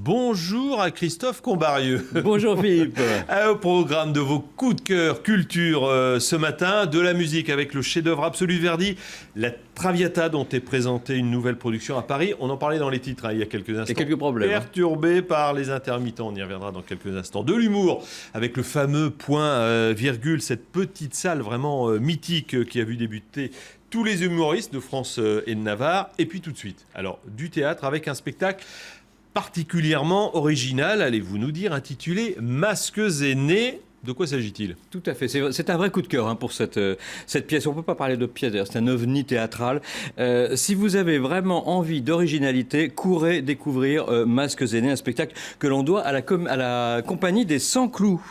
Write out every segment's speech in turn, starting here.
Bonjour à Christophe Combarieux. Bonjour Philippe. Au programme de vos coups de cœur culture ce matin, de la musique avec le chef-d'œuvre absolu de Verdi, la Traviata dont est présentée une nouvelle production à Paris. On en parlait dans les titres il y a quelques instants. Il y a quelques problèmes. Perturbé par les intermittents, on y reviendra dans quelques instants. De l'humour avec le fameux point virgule, cette petite salle vraiment mythique qui a vu débuter tous les humoristes de France et de Navarre. Et puis tout de suite, alors du théâtre avec un spectacle particulièrement original, allez-vous nous dire, intitulé Masques aînés. De quoi s'agit-il ? Tout à fait, c'est un vrai coup de cœur pour cette pièce. On ne peut pas parler de pièce, d'ailleurs, c'est un ovni théâtral. Si vous avez vraiment envie d'originalité, courez découvrir Masques aînés, un spectacle que l'on doit à la compagnie des 100 coups,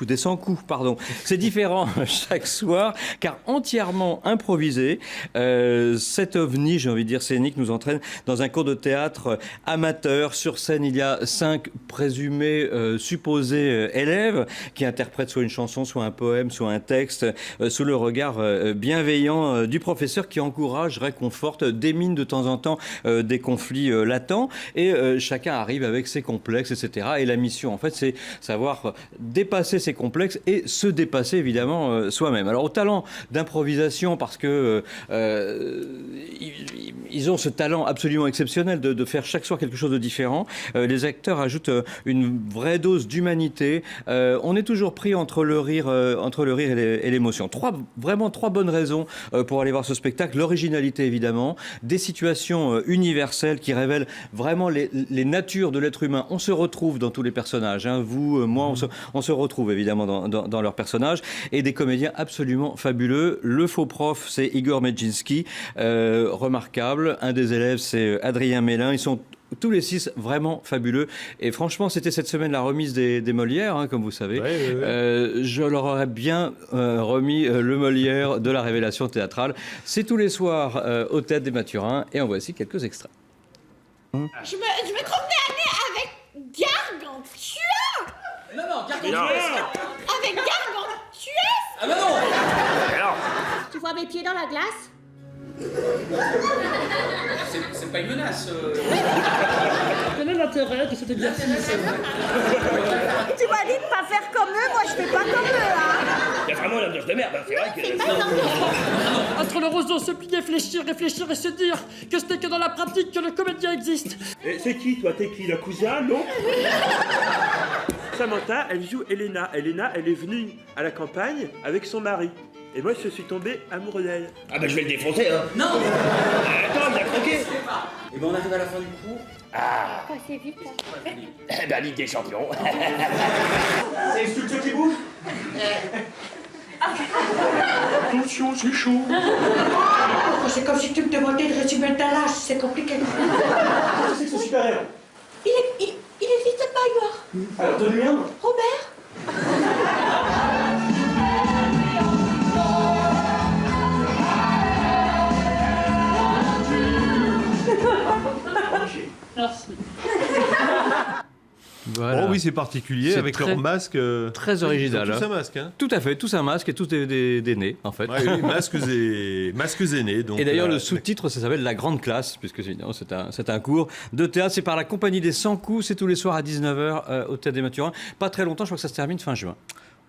pardon. C'est différent chaque soir, car entièrement improvisé. Cet ovni, j'ai envie de dire scénique, nous entraîne dans un cours de théâtre amateur. Sur scène, il y a 5 présumés, supposés élèves qui interprètent soit une chanson, soit un poème, soit un texte, sous le regard bienveillant du professeur qui encourage, réconforte, démine de temps en temps des conflits latents, et chacun arrive avec ses complexes, etc. Et la mission, en fait, c'est savoir dépasser ses complexes et se dépasser, évidemment, soi-même. Alors, au talent d'improvisation, parce que ils ont ce talent absolument exceptionnel de faire chaque soir quelque chose de différent, les acteurs ajoutent une vraie dose d'humanité. On est toujours pris entre le rire et l'émotion. Vraiment trois bonnes raisons pour aller voir ce spectacle. L'originalité, évidemment, des situations universelles qui révèlent vraiment les natures de l'être humain. On se retrouve dans tous les personnages. Hein. Vous, moi, on se retrouve évidemment dans leurs personnages, et des comédiens absolument fabuleux. Le faux prof, c'est Igor Medzinski, remarquable. Un des élèves, c'est Adrien Mélin. Ils sont tous les 6 vraiment fabuleux. Et franchement, c'était cette semaine la remise des Molières, hein, comme vous savez. Ouais. Je leur aurais bien remis le Molière de la révélation théâtrale. C'est tous les soirs au Théâtre des Mathurins. Et en voici quelques extraits. Je me promenais avec Gargantua. Non, Gargantua. Avec Gargantua. Ah bah non. Alors, Tu vois mes pieds dans la glace? C'est pas une menace. Quel est l'intérêt de cet exercice? Tu m'as dit de pas faire comme eux, moi je fais pas comme eux, hein. il y a vraiment l'ambiance de merde, hein. C'est vrai que... Entre le roseau, se plier, réfléchir et se dire que ce n'est que dans la pratique que le comédien existe. Et c'est qui, toi? T'es qui, le cousin, non? Samantha, elle joue Elena. Elena, elle est venue à la campagne avec son mari. Et moi, je suis tombé amoureux d'elle. Ah bah je vais le défoncer, hein. Non. Attends, il a croqué. Et ben on arrive à la fin du cours. Ah. Passez vite, hein. Eh ben, Ligue des Champions. C'est une structure qui bouge. Attention, c'est chaud. C'est comme si tu me demandais de résumer ta lâche, c'est compliqué. C'est que c'est super-héros. Il existe pas, Igor. Alors, donne-lui un. Robert? Merci. Voilà. Oh oui, c'est particulier, C'est avec très- leur masque. Très original. Ils ont tous hein. un masque, hein. Tout à fait, tous un masque et tous des nez, en fait. Ouais, oui, masques aînés. Donc, Et d'ailleurs, le sous-titre, ça s'appelle La Grande Classe, puisque évidemment, c'est un cours de théâtre. C'est par la compagnie des 100 coups. C'est tous les soirs à 19h au Théâtre des Mathurins. Pas très longtemps, je crois que ça se termine fin juin.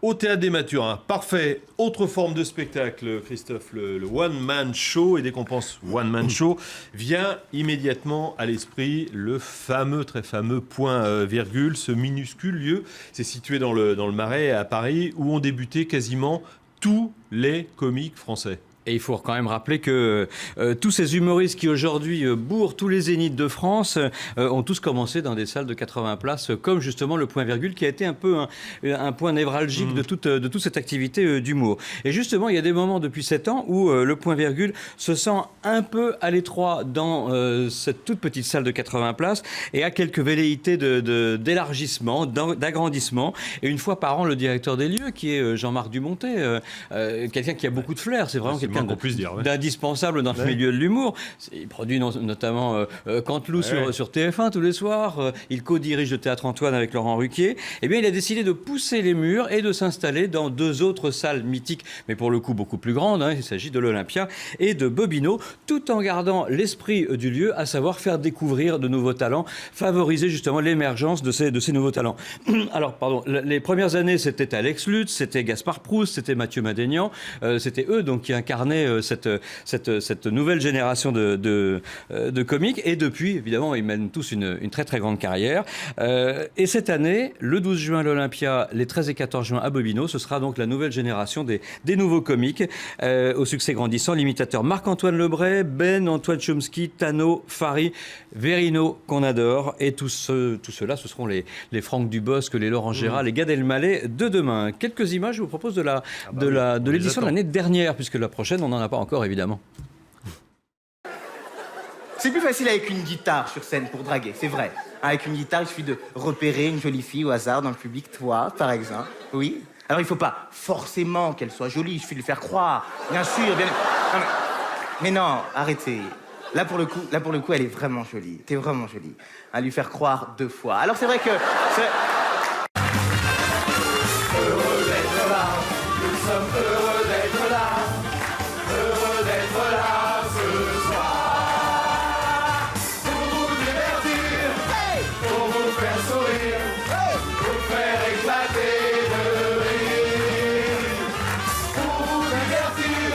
Au Théâtre des Mathurins, parfait. Autre forme de spectacle, Christophe, le one-man show. Et dès qu'on pense one-man show, vient immédiatement à l'esprit le très fameux point virgule, ce minuscule lieu. C'est situé dans le Marais à Paris, où ont débuté quasiment tous les comiques français. Et il faut quand même rappeler que tous ces humoristes qui aujourd'hui bourrent tous les zéniths de France ont tous commencé dans des salles de 80 places, comme justement le point virgule, qui a été un peu un point névralgique de toute cette activité d'humour. Et justement, il y a des moments depuis 7 ans où le point virgule se sent un peu à l'étroit dans cette toute petite salle de 80 places et a quelques velléités d'élargissement, d'agrandissement. Et une fois par an, le directeur des lieux, qui est Jean-Marc Dumontet, quelqu'un qui a beaucoup de flair, c'est vraiment quelqu'un quelqu'un qu'on puisse dire, ouais. d'indispensable dans le milieu de l'humour. Il produit notamment Canteloup sur TF1 tous les soirs. Il co-dirige le Théâtre Antoine avec Laurent Ruquier. Eh bien, il a décidé de pousser les murs et de s'installer dans 2 autres salles mythiques, mais pour le coup beaucoup plus grandes. Il s'agit de l'Olympia et de Bobino, tout en gardant l'esprit du lieu, à savoir faire découvrir de nouveaux talents, favoriser justement l'émergence de ces nouveaux talents. Alors, pardon, les premières années, c'était Alex Lutz, c'était Gaspard Proust, c'était Mathieu Madénian, c'était eux donc qui incarnaient cette nouvelle génération de comiques. Et depuis, évidemment, ils mènent tous une très très grande carrière. Et cette année, le 12 juin à l'Olympia, les 13 et 14 juin à Bobino, ce sera donc la nouvelle génération des nouveaux comiques, au succès grandissant. L'imitateur Marc-Antoine Lebray, Ben, Antoine Chomsky, Tano, Fari, Verino, qu'on adore. Et tout cela, ce seront les Franck Dubosc, les Laurent Gérard, les Gad Elmaleh de demain. Quelques images, je vous propose de l'édition de l'année dernière, puisque la prochaine, on n'en a pas encore, évidemment. C'est plus facile avec une guitare sur scène pour draguer, c'est vrai. Avec une guitare, il suffit de repérer une jolie fille au hasard dans le public, toi, par exemple. Oui. Alors, il faut pas forcément qu'elle soit jolie, il suffit de lui faire croire. Bien sûr, bien... Non, mais non, arrêtez. Là, pour le coup, elle est vraiment jolie. T'es vraiment jolie. À lui faire croire 2 fois. Alors, c'est vrai que... Heureux d'être là, nous sommes heureux d'être là. Heureux d'être là ce soir. Pour vous divertir, pour vous faire sourire, pour faire éclater de rire. Pour vous divertir,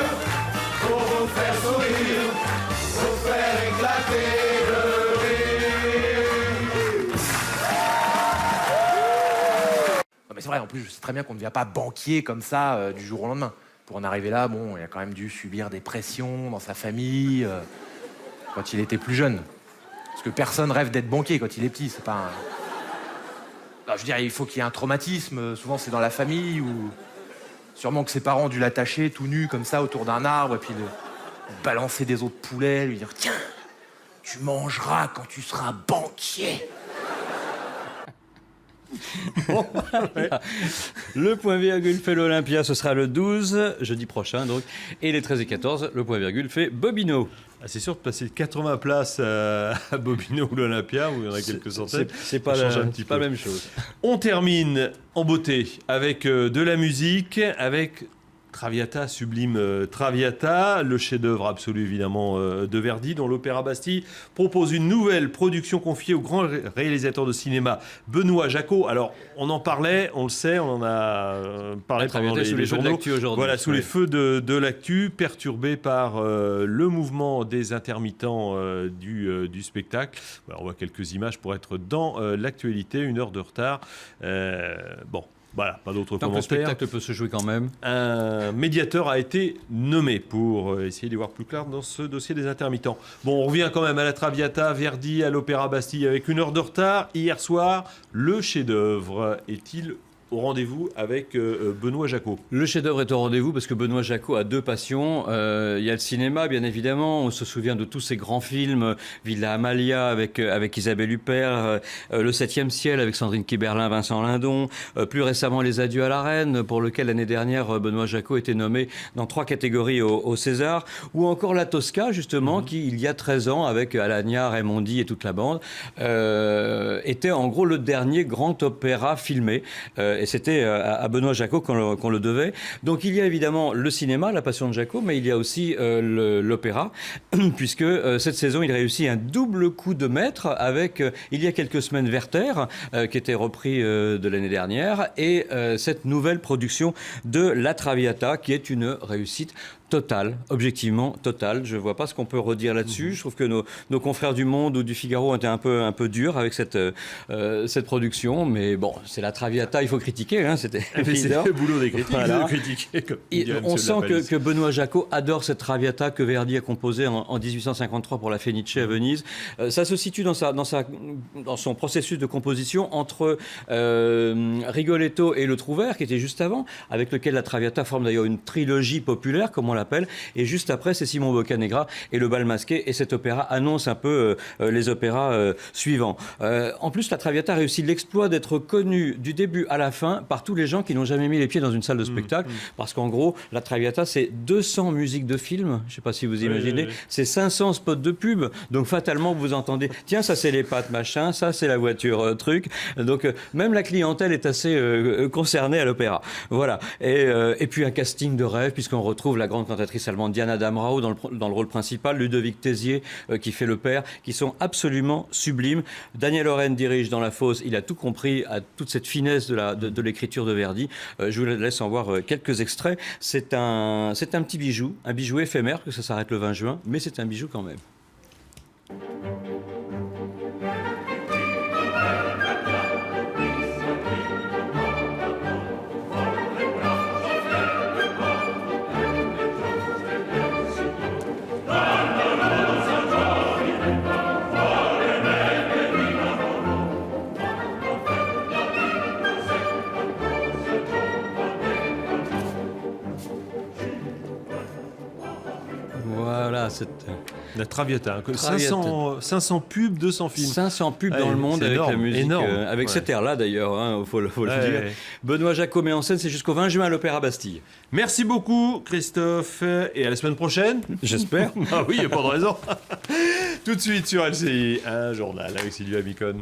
pour vous faire sourire, pour faire éclater de rire. Non mais c'est vrai, en plus je sais très bien qu'on ne devient pas banquier comme ça du jour au lendemain. Pour en arriver là, bon, il a quand même dû subir des pressions dans sa famille quand il était plus jeune. Parce que personne rêve d'être banquier quand il est petit, c'est pas un... Non, je veux dire, il faut qu'il y ait un traumatisme, souvent c'est dans la famille, ou sûrement que ses parents ont dû l'attacher tout nu comme ça autour d'un arbre, et puis de balancer des os de poulet, lui dire « Tiens, tu mangeras quand tu seras banquier !» Le point virgule fait l'Olympia, ce sera le 12, jeudi prochain donc. Et les 13 et 14, le point virgule fait Bobino. C'est sûr de passer de 80 places à Bobino ou l'Olympia, où il y en a quelques centaines. C'est pas la même chose. On termine en beauté avec de la musique, avec Traviata, sublime Traviata, le chef-d'œuvre absolu évidemment de Verdi, dont l'Opéra Bastille propose une nouvelle production confiée au grand réalisateur de cinéma Benoît Jacquot. Alors, on en parlait, on le sait, on en a parlé pendant les journaux. Voilà, sous les feux de l'actu, perturbé par le mouvement des intermittents du spectacle. Alors, on voit quelques images pour être dans l'actualité, 1 heure de retard. Bon. Voilà, pas d'autres commentaires. Le spectacle peut se jouer quand même. Un médiateur a été nommé pour essayer d'y voir plus clair dans ce dossier des intermittents. Bon, on revient quand même à la Traviata, Verdi, à l'Opéra Bastille avec 1 heure de retard. Hier soir, le chef-d'œuvre est-il au rendez-vous avec Benoît Jacquot? Le chef-d'œuvre est au rendez-vous parce que Benoît Jacquot a 2 passions. Il y a le cinéma, bien évidemment. On se souvient de tous ces grands films. Villa Amalia avec Isabelle Huppert, Le 7e ciel avec Sandrine Kiberlin, Vincent Lindon. Plus récemment, Les adieux à la reine, pour lequel l'année dernière, Benoît Jacquot était nommé dans 3 catégories au César. Ou encore La Tosca, justement, qui, il y a 13 ans, avec Alagna, Raimondi et toute la bande, était en gros le dernier grand opéra filmé. Et c'était à Benoît Jacquot qu'on le devait. Donc il y a évidemment le cinéma, La Passion de Jacquot, mais il y a aussi l'opéra, puisque cette saison, il réussit un double coup de maître avec, il y a quelques semaines, Werther, qui était repris de l'année dernière, et cette nouvelle production de La Traviata, qui est une réussite totale, objectivement totale. Je ne vois pas ce qu'on peut redire là-dessus. Je trouve que nos confrères du Monde ou du Figaro ont été un peu durs avec cette production, mais bon, c'est la Traviata, il faut critiquer, hein, c'était évident. C'est le boulot des critiques, voilà. de critiquer, comme on sent que Benoît Jacquot adore cette Traviata que Verdi a composée en 1853 pour la Fenice à Venise. Ça se situe dans son processus de composition entre Rigoletto et Le Trouvère, qui était juste avant, avec lequel la Traviata forme d'ailleurs une trilogie populaire, comme on appelle. Et juste après, c'est Simon Boccanegra et le bal masqué. Et cet opéra annonce un peu les opéras suivants. En plus, la Traviata réussit l'exploit d'être connue du début à la fin par tous les gens qui n'ont jamais mis les pieds dans une salle de spectacle. Parce qu'en gros, la Traviata, c'est 200 musiques de films. Je ne sais pas si vous imaginez. C'est 500 spots de pub. Donc fatalement, vous entendez, tiens, ça c'est les pattes, machin, ça c'est la voiture, truc. Donc même la clientèle est assez concernée à l'opéra. Voilà. Et puis un casting de rêve, puisqu'on retrouve la grande cantatrice allemande Diana Damrau dans le rôle principal, Ludovic Tézier qui fait le père, qui sont absolument sublimes. Daniel Oren dirige dans La Fosse. Il a tout compris à toute cette finesse de l'écriture de Verdi. Je vous laisse en voir quelques extraits. C'est un petit bijou, un bijou éphémère, que ça s'arrête le 20 juin, mais c'est un bijou quand même. Voilà, c'est... La Traviata, 500 pubs, 200 films. 500 pubs dans le monde avec énorme, la musique, énorme. avec cet air-là d'ailleurs, il faut le dire. Benoît Jacot met en scène, c'est jusqu'au 20 juin à l'Opéra Bastille. Merci beaucoup Christophe, et à la semaine prochaine. J'espère. Ah oui, il n'y a pas de raison. Tout de suite sur LCI, un journal avec Sylvia Micon.